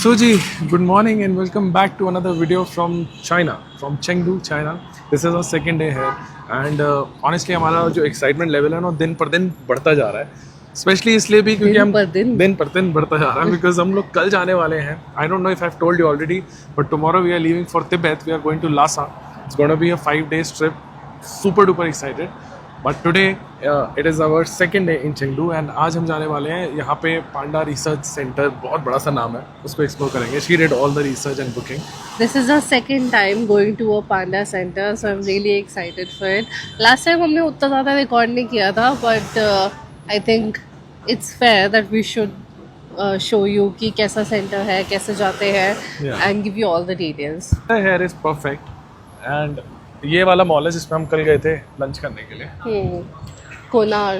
So ji, good morning and welcome back to another video from China, from Chengdu, China. This is our second day here and honestly हमारा जो excitement level है ना दिन पर दिन बढ़ता जा रहा है. Especially इसलिए भी क्योंकि हम दिन पर दिन बढ़ता जा रहा है because हम लोग कल जाने वाले हैं. I don't know if I've told you already, but tomorrow we are leaving for Tibet. We are going to Lhasa. It's going to be a 5 day trip. Super duper excited. But today it is our second day in Chengdu and आज हम जाने वाले हैं यहाँ पे पांडा research centre. बहुत बड़ा सा नाम है, उसको एक्सप्लोर करेंगे. She did all the research and booking. This is our second time going to a panda center, so I'm really excited for it. Last time हमने उतना ज़्यादा रिकॉर्ड नहीं किया था, but I think it's fair that we should show you कि कैसा centre है, कैसे जाते हैं, and give you all the details. The hair is perfect and ये वाला मॉल है जिसमें हम कल गए थे लंच करने के लिए. कोनार.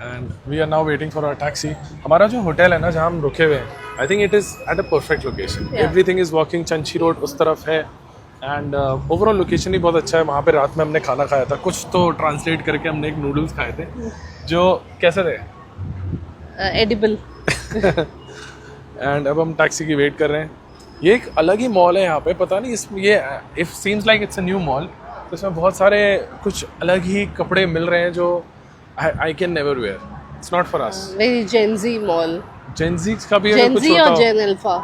And we are now waiting for our taxi. हमारा जो होटल है ना जहाँ हम रुके हुए हैं, I think it is at a perfect location. Everything is walking. Chunxi road उस तरफ है एंड ओवरऑल लोकेशन ही बहुत अच्छा है. वहाँ पे रात में हमने खाना खाया था, कुछ तो ट्रांसलेट करके हमने एक नूडल्स खाए थे जो कैसे थे, एडिबल. एंड अब हम टैक्सी की वेट कर रहे हैं. ये एक अलग ही मॉल है यहाँ पे, पता नहीं इसमें ये if seems like it's a new mall. तो इसमें बहुत सारे कुछ अलग ही कपड़े मिल रहे हैं जो I can never wear. It's not for us. Very Gen Z mall. Gen Z का भी अगर कुछ जेनजी होता और हो जेन अल्फा,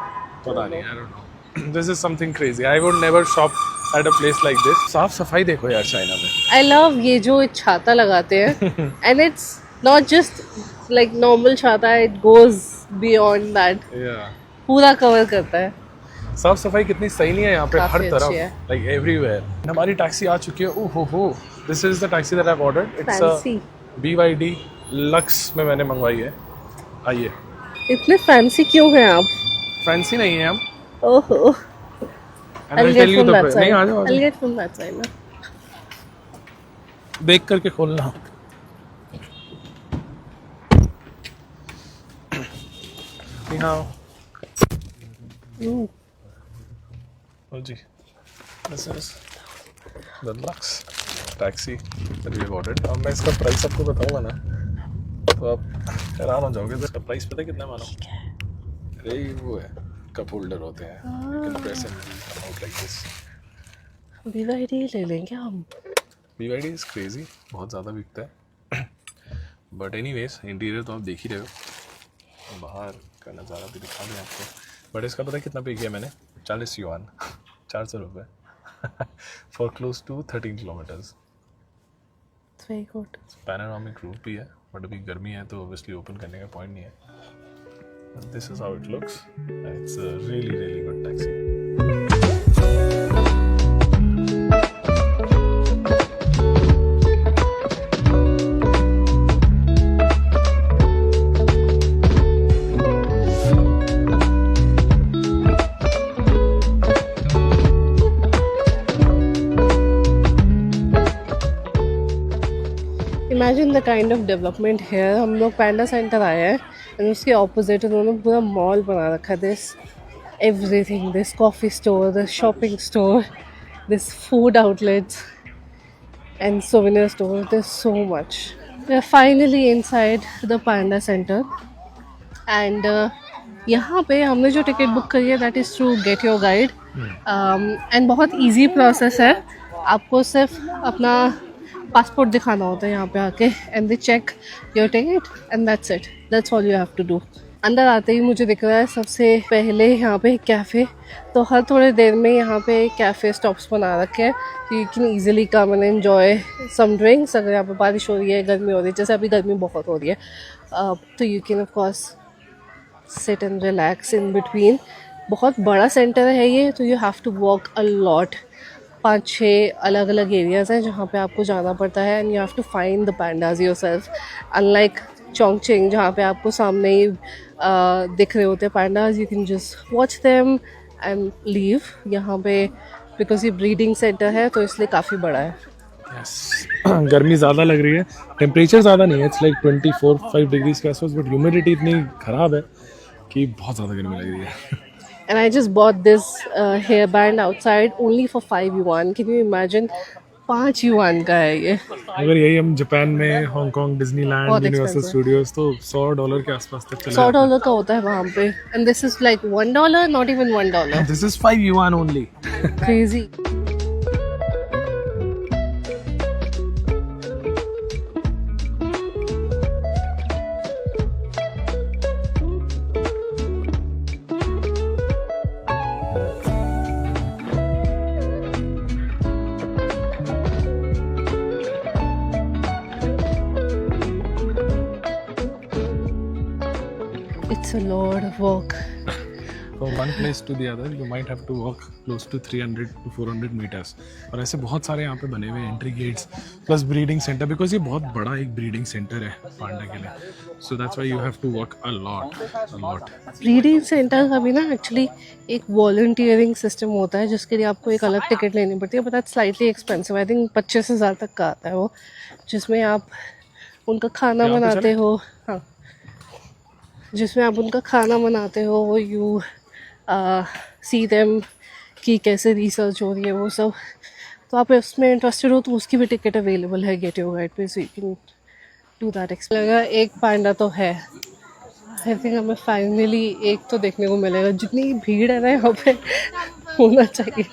पता नहीं. I don't know. This is something crazy. I would never shop at a place like this. साफ सफाई देखो यार चाइना में. आई लव ये जो एक छाता लगाते हैं and it's not just like normal छाता, इट गोज बियॉन्ड दैट. पूरा कवर करता है. साफ सफाई कितनी सही नहीं है यहाँ पे हर तरफ, है. Like everywhere. हमारी टैक्सी आ चुकी है. ओहो, this is the taxi that I have ordered. It's a BYD lux में मैंने मंगवाई है. आइए. इतने फैंसी क्यों हैं आप? फैंसी नहीं है हम. ओहो. I'll tell you the price. नहीं, आ जाओ. I'll get from that side ना. देख करके खोलना. Ni hao. Oh ji, this is the Lux taxi that we have ordered. अब मैं इसका प्राइस आपको बताऊंगा ना तो आप हैरान हो जाओगे. तो इसका प्राइस पता है कितना मानो? अरे वो है कप होल्डर होते हैं. You can press and come out like this. BYD ले लेंगे हम. BYD is crazy, बहुत ज़्यादा बिकता है. बट एनीवेज इंटीरियर तो आप देख ही रहे हो. बाहर का नज़ारा भी दिखा दें आपको. बट इसका पता है कितना पे किया मैंने? 40 युआन, 400 रुपये for close to 13 kilometers. Very good. Panoramic roof भी है बट अभी गर्मी है तो ऑब्वियसली ओपन करने का पॉइंट नहीं है. This is how it looks. It's a really really good taxi. Imagine the kind of development here. हम लोग पैंडा सेंटर आए हैं एंड उसके ऑपोजिट उन्होंने पूरा मॉल बना रखा है. This everything, this coffee store, this shopping store, this food outlets and souvenir store. This so much. We are finally inside the panda center and यहाँ पे हमने जो टिकट बुक करी है that is through get your guide and बहुत easy process है. आपको सिर्फ अपना पासपोर्ट दिखाना होता है यहाँ पे आके and they check your ticket and that's it. That's all you have to do. अंदर आते ही मुझे दिख रहा है सबसे पहले यहाँ पे कैफ़े. तो हर थोड़े देर में यहाँ पे कैफ़े स्टॉप्स बना रखे हैं तो you can easily come and enjoy some drinks. अगर यहाँ पे बारिश हो रही है, गर्मी हो रही है, जैसे अभी गर्मी बहुत हो रही है, तो you can of course sit and relax in between. बहुत बड़ा सेंटर है ये, तो you have to walk a lot. 5-6 अलग अलग एरियाज़ हैं जहाँ पे आपको जाना पड़ता है and you have to find the pandas yourself. Unlike Chongqing जहाँ पे आपको सामने ही दिख रहे होते हैं pandas, you can just watch them and leave. यहाँ पे बिकॉज ये ब्रीडिंग सेंटर है तो इसलिए काफ़ी बड़ा है. गर्मी ज़्यादा लग रही है. टेम्परेचर ज़्यादा नहीं है, इट्स लाइक 24-25 डिग्रीज के आसपास, बट ह्यूमिडिटी इतनी ख़राब है कि बहुत ज़्यादा गर्मी लग रही है. And I just bought this hairband outside only for 5 yuan. Can you imagine 5 yuan का है ये। अगर यही हम जापान में हांगकांग डिज्नीलैंड बहुत यूनिवर्सल expensive। स्टूडियोज तो $100 के आसपास तक चले $100 का होता है वहाँ पे, and this is like $1, not even $1। This is 5 yuan only. Crazy. It's a lot of work. From one place to the other you might have to walk close to 300 to 400 meters। और ऐसे बहुत सारे यहाँ पे बने हुए entry gates plus breeding center, because ये बहुत बड़ा एक ब्रीडिंग सेंटर है पांडा के लिए, so that's why you have to walk a lot. Breeding center का भी ना एक्चुअली एक वॉलंटियरिंग सिस्टम होता है जिसके लिए आपको एक अलग टिकट लेनी पड़ती है, but that's slightly expensive. I think 25,000 तक का आता है वो, जिसमें आप उनका खाना यहाँ पे बनाते हो। हाँ, जिसमें आप उनका खाना बनाते हो, यू सी देम कि कैसे रिसर्च हो रही है वो सब। तो आप इसमें इंटरेस्टेड हो तो उसकी भी टिकट अवेलेबल है गेट योर गाइड पे, so you can do that. लगा एक पांडा तो है, आई थिंक हमें फाइनली एक तो देखने को मिलेगा। जितनी भीड़ है ना यहाँ पे होना चाहिए।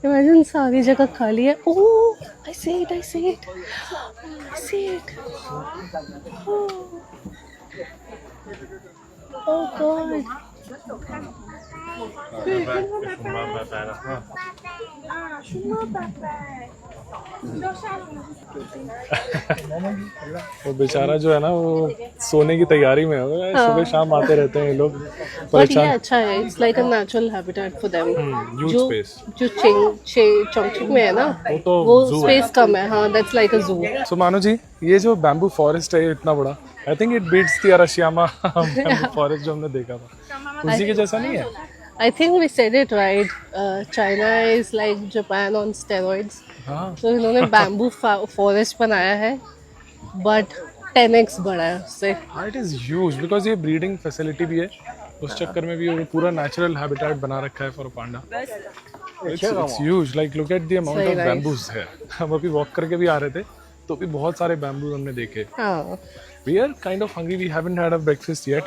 इमेजिन सारी जगह खाली है। Oh, I see it, I see it, I see it. Oh God, वो बेचारा जो है ना वो सोने की तैयारी में होगा, सुबह शाम आते रहते हैं ये लोग बट ये परेशान। अच्छा है, it's like a natural habitat for them. Huge जो स्पेस। जो चोंगचिंग में है ना, वो तो वो zoo है। स्पेस कम है। हाँ, दैट्स लाइक अ जू। सो मानो जी, ये जो बैम्बू फॉरेस्ट है इतना बड़ा, I think it beats the Arashiyama bamboo forest जो हमने देखा था, उसी के जैसा नहीं है? I think we said it right. China is like Japan on steroids. हाँ, तो इन्होंने बैम्बू फॉरेस्ट बनाया है, बट 10x बड़ा है उससे। इट इज ह्यूज बिकॉज ये ब्रीडिंग फैसिलिटी भी है, उस चक्कर में भी वो पूरा नेचुरल हैबिटेट बना रखा है for Panda. It's huge, like look at the amount सही ऑफ right। बैम्बूज है। हम अभी वॉक करके भी आ रहे थे तो भी बहुत सारे बैम्बूज हमने देखे। हाँ, we are kind of hungry, we haven't had a breakfast yet,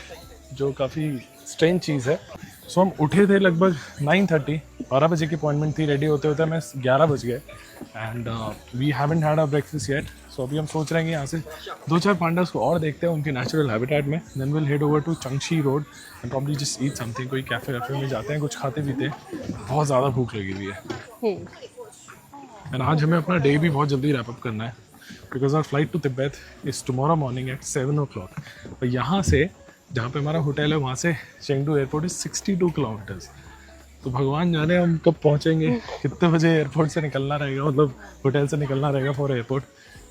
जो काफ़ी स्ट्रेंज चीज़ है। सो हम उठे थे लगभग 9:30, 12 बजे की अपॉइंटमेंट थी, रेडी होते होते हमें 11 बज गए and we haven't had a breakfast yet. So अभी हम सोच रहे हैं कि यहाँ से 2-4 पांडास को और देखते हैं उनके नेचुरल हैबिटेट में, then will head over to Chunxi road and probably just eat something. कोई कैफे वैफे में जाते हैं, कुछ खाते पीते हैं, बहुत ज़्यादा भूख लगी हुई है। एंड आज हमें अपना डे भी बहुत जल्दी रैप अप करना है because our flight to Tibet is tomorrow morning at 7 o'clock। और यहाँ से जहाँ पे हमारा होटल है वहाँ से चेंगडू एयरपोर्ट इज 62 किलोमीटर्स। तो भगवान जाने हम कब पहुँचेंगे, कितने बजे एयरपोर्ट से निकलना रहेगा, मतलब होटल से निकलना रहेगा for airport.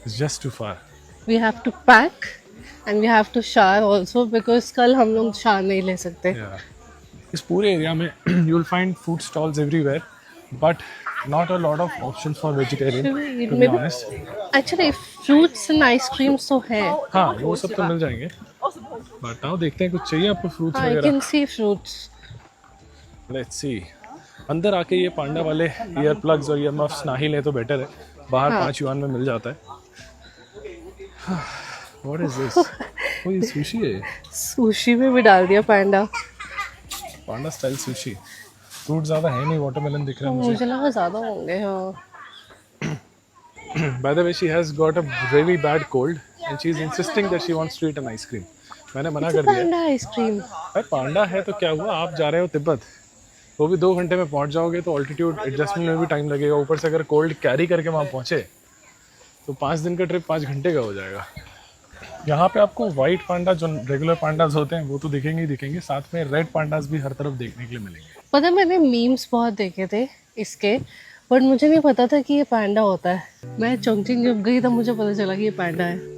It's just too far. We have to pack and we have to shower also, because कल हम लोग शावर नहीं ले सकते। इस पूरे एरिया में you will find food stalls everywhere but not a lot of option for vegetarian to be honest. Actually fruits and ice creams तो है। हाँ, वो सब तो मिल जाएंगे, बट आओ देखते हैं कुछ चाहिए आपको फ्रूट्स आई वगैरह। Can see fruits. Let's see. अंदर आके ये पांडा वाले ईयर प्लग्स और ईयर मफ्स ना ही लें तो बेटर है, बाहर 5 युआन में मिल जाता है। What is this? ओ ये सुशी है, सुशी में भी डाल दिया पांडा। पांडा स्टाइल सुशी। फ्रूट ज़्यादा है नहीं, वाटरमेलन दिख रहा है मुझे। मुझे लगा ज़्यादा होंगे। हाँ, By the way, she has got a really bad cold and she is insisting that she wants to eat an ice cream. मैंने मना कर दिया। पांडा आइसक्रीम। अरे पांडा है तो क्या हुआ, आप जा रहे हो तिब्बत, वो भी 2 घंटे में पहुंच जाओगे तो ऑल्टीट्यूड एडजस्टमेंट में भी टाइम लगेगा। ऊपर से अगर कोल्ड कैरी करके वहाँ पहुँचे तो 5 दिन का ट्रिप 5 घंटे का हो जाएगा। यहाँ पे आपको वाइट पांडा जो रेगुलर पांडाज होते हैं वो तो दिखेंगे ही दिखेंगे, साथ में रेड पांडाज भी हर तरफ देखने के लिए मिलेंगे। पता है, मैंने मीम्स बहुत देखे थे इसके, बट मुझे नहीं पता था कि ये पांडा होता है। मैं चोंगचिंग जब गई तब मुझे पता चला कि ये पांडा है।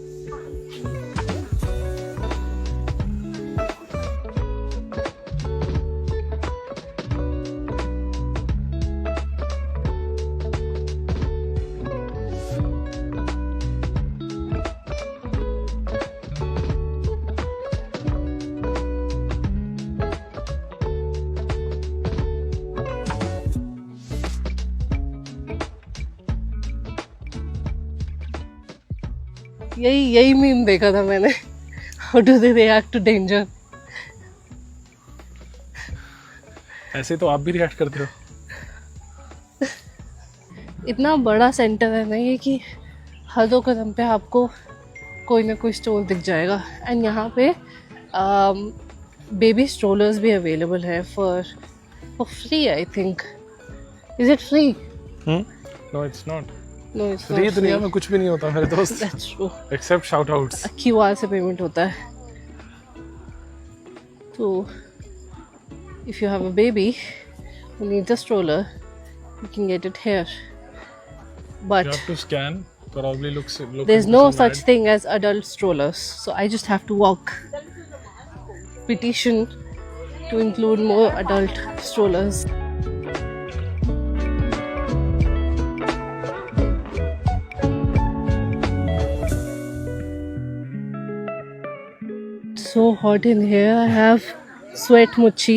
यही मीम देखा था मैंने, how do they react to danger. ऐसे तो आप भी रिएक्ट करते हो। इतना बड़ा सेंटर है ना ये कि हर 2 कदम पे आपको कोई ना कोई स्टोर दिख जाएगा। एंड यहाँ पे बेबी स्ट्रोलर्स भी अवेलेबल है for free, I think. Is it free? No it's not. No it's free not. दुनिया में कुछ भी नहीं होता मेरे दोस्त, that's true. Except shout outs. QR से पेमेंट होता है। तो if you have a baby who needs a stroller, you can get it here. But You have to scan, probably look there's into no some such ad. thing as adult strollers, so I just have to walk. Petition to include more adult strollers. So hot in here. I have sweat mochi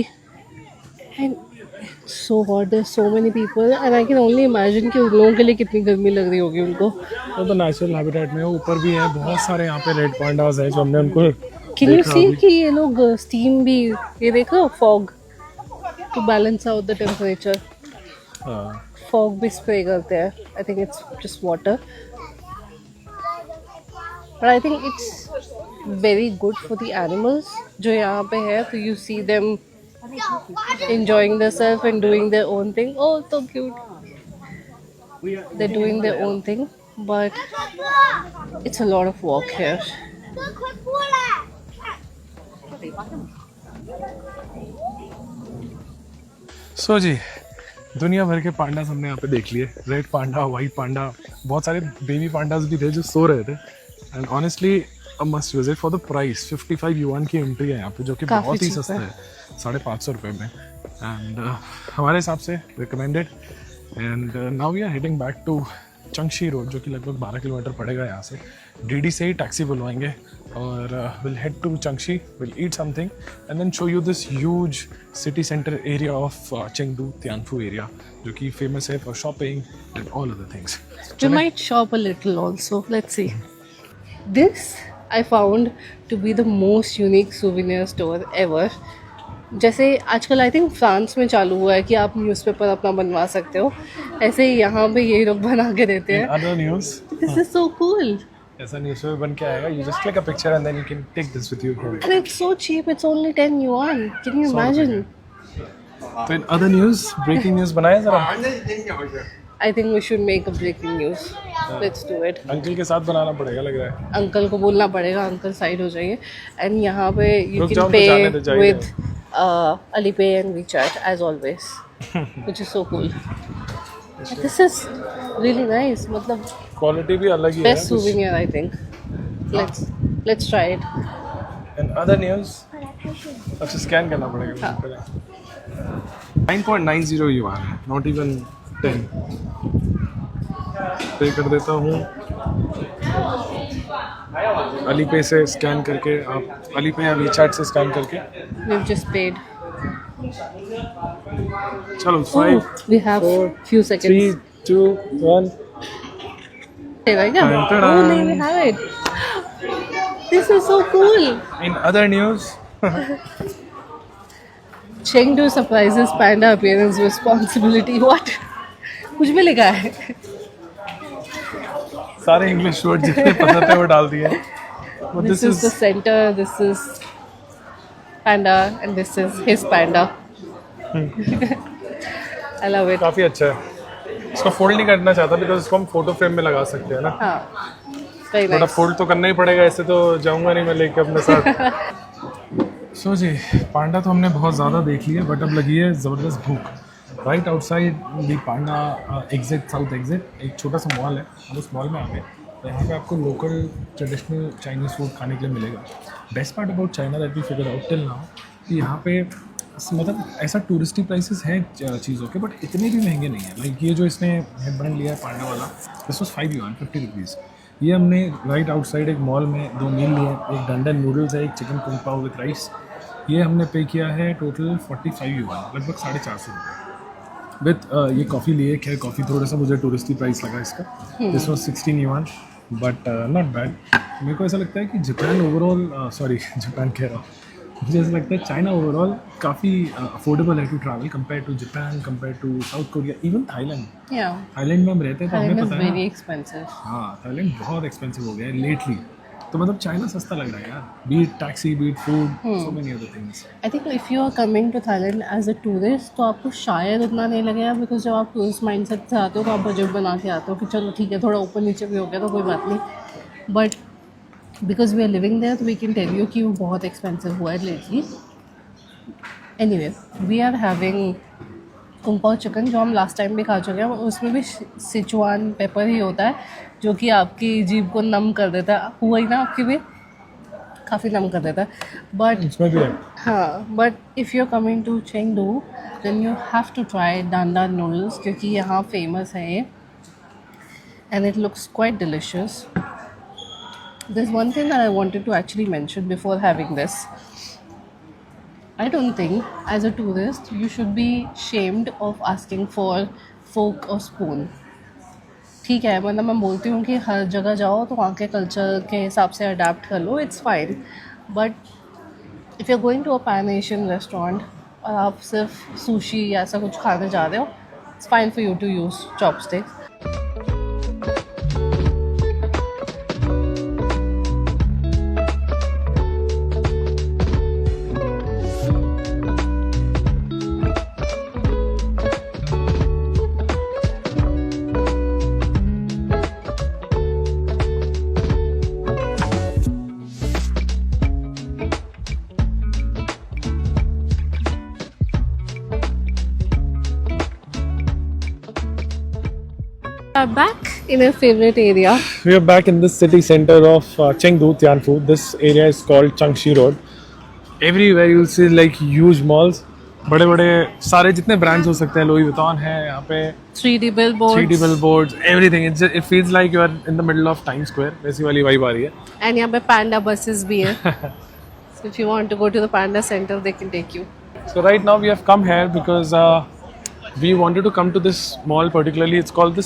and it's so hot. There's so many people and I can only imagine कि उन लोगों के लिए कितनी गर्मी लग रही होगी उनको। वो तो नेचुरल हैबिटेट में ऊपर भी है, बहुत सारे यहाँ पे रेड पांडास हैं जो हमने उनको Can you देखा see अभी। कि ये लोग स्टीम भी, ये देखो fog to balance out the temperature, हाँ, फॉग भी स्प्रे करते हैं। I think it's just water, but I think it's very good for the animals जो यहाँ पे है। तो you see them enjoying themselves and doing their own thing. Oh, so cute. They're doing their own thing, but it's a lot of walk here. सो जी दुनिया भर के pandas हमने यहाँ पे देख लिए। रेड पांडा, वाइट पांडा, बहुत सारे बेबी पांडास भी थे जो सो रहे थे। And honestly a must visit for the price. 55 yuan की एंट्री है यहाँ पे, जो कि काफी बहुत ही cheap सस्ता है। है, 550 रुपये में। एंड हमारे हिसाब से recommended. And now we are heading back to Chunxi road, जो कि लगभग 12 किलोमीटर पड़ेगा यहाँ से। डीडी से ही टैक्सी बुलवाएंगे और will head to Chunxi, will eat something and then show you this huge city centre area of Chengdu Tianfu area, जो कि फेमस है for shopping and all other things. We might shop a little also. Let's see. This I found to be the most unique souvenir store ever. जैसे आजकल I think France में चालू हुआ है कि आप न्यूज़पेपर अपना बनवा सकते हो, ऐसे ही यहाँ पे ये लोग बना के देते हैं। Other news This is so cool. ऐसा न्यूज़पेपर बन के आएगा, you just click a picture and then you can take this with you home. And it's so cheap. It's only 10 yuan. Can you 100 रुपए imagine? तो in other news, breaking news बनाए जरा। I think we should make a breaking news. Let's do it. Uncle के साथ बनाना पड़ेगा लग रहा है। अंकल को बोलना पड़ेगा, अंकल साइड हो जाइए। एंड यहाँ पे यू रुक कैन जाओ, पे जाने दो, जाइए। With Alipay and WeChat as always, which is so cool. This is really nice. मतलब क्वालिटी भी अलग ही है। best souvenir I think. Let's try it. In other news अच्छा स्कैन करना पड़ेगा हाँ। पहले। 9.90 युआन है, नॉट इवन 10। पे कर देता हूँ अलीपे से स्कैन करके। आप अलीपे या वीचैट से स्कैन करके We've just paid. चलो Oh, 5 we have 4 few seconds. 3 2 1 Right now? Ta-da. Oh, no, we have it. This is so cool. In other news Chengdu surprises panda appearance responsibility. What? कुछ भी लिखा है। सारे English word जितने पसंद है वो डाल दिए। But This is the center. This is panda, and this is his panda. I love it. काफ़ी अच्छा है। इसको फोल्ड नहीं करना चाहता बिकॉज इसको हम फोटो फ्रेम में लगा सकते हैं ना। हाँ, very थोड़ा nice. फोल्ड तो करना ही पड़ेगा, ऐसे तो जाऊंगा नहीं मैं लेके अपने साथ। सो जी पांडा तो हमने बहुत ज़्यादा देख लिया, बट अब लगी है ज़बरदस्त भूख। Right outside the Panda exit, south exit, एक छोटा सा मॉल है। हम उस मॉल में आ गए तो यहाँ पे आपको लोकल ट्रेडिशनल चाइनीज़ फूड खाने के लिए मिलेगा। Best part about China that we figure out till now कि यहाँ पे मतलब ऐसा टूरिस्टी प्राइसेस हैं चीज़ों के, बट इतने भी महंगे नहीं है। लाइक ये जो इसने हेडबैंड लिया है पांडा वाला, दिस वाज 5 युआन 50 रुपीज़। ये हमने राइट आउटसाइड एक मॉल में 2 मील लिए, एक डंडन नूडल्स है, एक chicken kung pav with rice. ये हमने पे किया है टोटल 45 युआन, लगभग 450 रुपये विद ये कॉफ़ी लिए। खैर कॉफ़ी थोड़ा सा मुझे टूरिस्टी प्राइस लगा इसका। This was 16 yuan but not bad. मेरे को ऐसा लगता है कि जापान ओवरऑल, सॉरी जापान कह रहा हूँ, मुझे ऐसा लगता है चाइना ओवरऑल काफ़ी अफोर्डेबल है to travel compare to Japan, compare to South Korea, even Thailand. Yeah, Thailand में हम रहते हैं तो हमें Thailand is पता है very ना. expensive. हाँ, थाईलैंड बहुत एक्सपेंसिव हो गया है लेटली. तो मतलब चाइना सस्ता लग रहा है यार. Beat taxi, beat food, so many other things. I think if you are coming to Thailand as a tourist तो आपको शायद उतना नहीं लगेगा, बिकॉज जब आप टूरिस्ट माइंडसेट से आते हो तो आप बजट बना के आते हो कि चलो ठीक है थोड़ा ऊपर नीचे भी हो गया तो कोई बात नहीं. But because we are living there तो वी कैन टेल यू कि वो बहुत एक्सपेंसिव हुआ है lately. Anyway, we are having Kung Pao chicken जो हम लास्ट टाइम भी खा चुके हैं. उसमें भी सिचुआन पेपर ही होता है जो कि आपकी जीभ को नम कर देता है. हुआ ही ना आपकी भी काफ़ी नम कर देता है. बट इसमें भी है. हाँ, but if you are coming to Chengdu then you have to try dandan noodles क्योंकि यहाँ फेमस है ये and it looks quite delicious. There's one thing that I wanted to actually mention before having this. I don't think as a tourist you should be shamed of asking for fork or spoon. ठीक है, मतलब मैं बोलती हूँ कि हर जगह जाओ तो वहाँ के कल्चर के हिसाब से अडाप्ट कर लो, it's fine. But if you are going to a pan Asian restaurant और आप सिर्फ सुशी या ऐसा कुछ खाने जा रहे हो, it's fine for you to use chopsticks. I'm back in a favorite area. We are back in the city center of Chengdu, Tianfu. This area is called Changshi Road. Everywhere you'll see like huge malls. बड़े बड़े सारे जितने brands हो सकते हैं, Louis Vuitton है यहाँ पे, 3D billboards. 3D billboards, everything. It feels like you are in the middle of Times Square. वैसी वाली वाइब आ रही है. And यहाँ पे panda buses भी है. So if you want to go to the panda center, they can take you. So right now we have come here because we wanted to come to this mall particularly. It's called the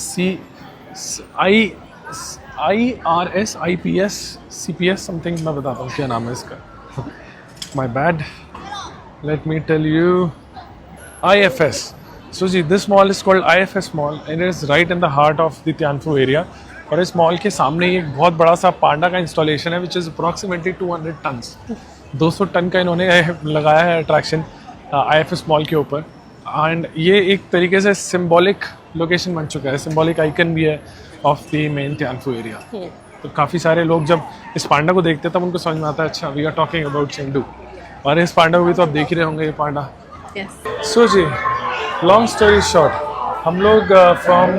IRS, IPS, CPS something. मैं बताता हूँ क्या नाम है इसका. My bad. Let me tell you. IFS. So ji, this mall is called IFS Mall and it is right in the heart of the Tianfu area. और इस mall के सामने ही एक बहुत बड़ा सा पांडा का इंस्टॉलेशन है, which is approximately 200 tons. 200 ton का इन्होंने लगाया है अट्रैक्शन IFS मॉल के ऊपर. एंड ये एक तरीके से सिंबॉलिक लोकेशन बन चुका है, सिंबॉलिक आइकन भी है of the main Tianfu area. तो काफ़ी सारे लोग जब इस पांडा को देखते हैं तब उनको समझ में आता है अच्छा we are talking about Chengdu. और इस पांडा को भी तो आप देख ही रहे होंगे ये पांडा. सो जी, लॉन्ग स्टोरी शॉर्ट, हम लोग from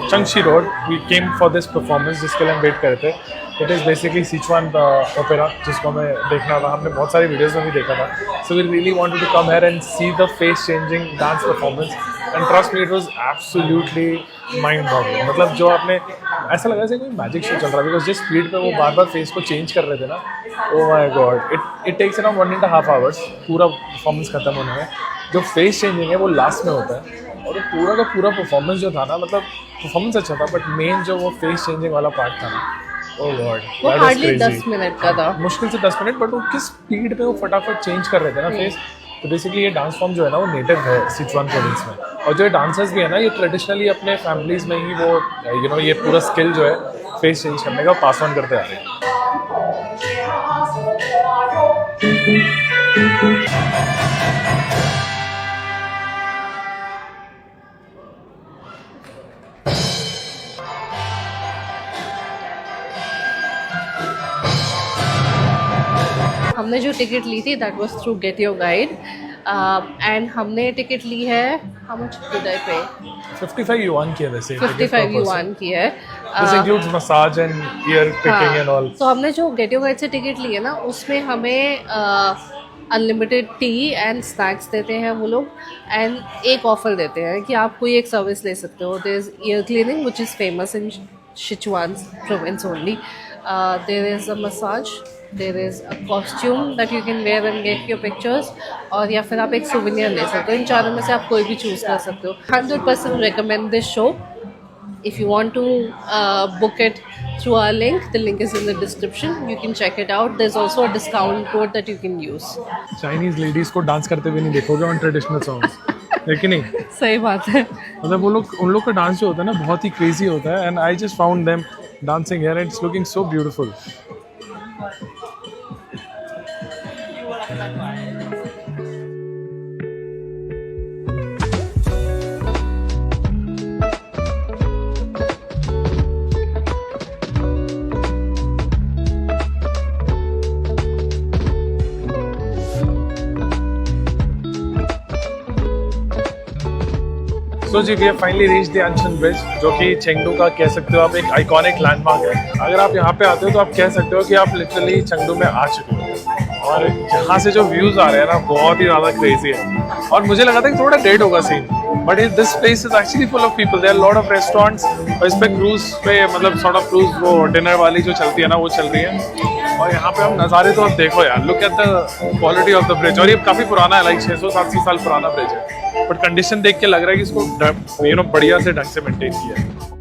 Chunxi road we came for this performance जिसके लिए हम वेट कर रहे थे. It is basically Sichuan opera जिसको हमें देखना था. हमने बहुत सारी वीडियोज़ में भी देखा था. So we really wanted to come here and see the face changing dance performance and trust me it was absolutely mind boggling. मतलब जो आपने ऐसा लगा जैसे कोई मैजिक शो चल रहा है, बिकॉज जिस स्पीड पे वो बार बार फेस को चेंज कर रहे थे ना, oh my god, it takes around 1.5 hours पूरा परफॉर्मेंस खत्म होने में. जो फेस चेंजिंग है वो लास्ट में होता है और पूरा का पूरा परफॉर्मेंस जो था ना, मतलब परफॉर्मेंस अच्छा था बट मेन जो वो फेस चेंजिंग वाला पार्ट था ना, ओह गॉड, वो हार्डली 10 मिनट का था, मुश्किल से 10 मिनट. बट वो किस स्पीड पे वो फटाफट चेंज कर रहे थे ना फेस. तो बेसिकली ये डांस फॉर्म जो है ना वो नेटिव है सिचुआन प्रोविंस में. और जो ये डांसर्स भी है ना ये ट्रेडिशनली अपने फैमिलीज में ही वो ये पूरा स्किल जो है फेस चेंज करने का पास ऑन करते आ रहे हैं. हमने जो टिकट ली थी that was through get your guide and हमने टिकट ली है, हाउ मच डिड आई पे? 55 युआन की है वैसे. 55 युआन की है. This includes massage and year picking and all. तो हमने जो गेट योर गाइड से टिकट ली है ना उसमें हमें अनलिमिटेड टी एंड स्नैक्स देते हैं वो लोग. एंड एक ऑफर देते हैं कि आप कोई एक सर्विस ले सकते हो. There is ear cleaning which is famous in Sichuan province only. There is a massage, there is a costume that you can wear and get your pictures, और या फिर आप एक souvenir ले सकते हो. इन चारों में से आप कोई भी चूज़ कर सकते हो. 100% recommend this show. If you want to book it through our link, the link is in the description. You can check it out. There's also a discount code that you can use. Chinese ladies को dance करते हुए नहीं देखोगे on traditional songs, है कि नहीं? सही बात है. मतलब वो लोग, उन लोग का डांस जो होता है ना बहुत ही क्रेजी होता है, and I just found them dancing here and it's looking so beautiful. तो जी we have finally reach the Anshun bridge, जो कि चेंगडू का कह सकते हो आप एक आइकॉनिक लैंडमार्क है. अगर आप यहाँ पे आते हो तो आप कह सकते हो कि आप लिटरली चेंगडू में आ चुके हो. और यहाँ से जो व्यूज आ रहे हैं ना बहुत ही ज़्यादा क्रेजी है. और मुझे लगा था कि थोड़ा डेड होगा scene, but this place is actually full of people. There are lot of restaurants. और इस पे क्रूज पे मतलब सॉर्ट ऑफ क्रूज वो डिनर वाली जो चलती है ना वो चल रही है. और यहाँ पे हम नज़ारे तो आप देखो यार, look at the quality of the bridge. और ये काफ़ी पुराना है, लाइक 600-700 साल पुराना ब्रिज है, बट कंडीशन देख के लग रहा है कि इसको बढ़िया से ढंग से मेंटेन किया है.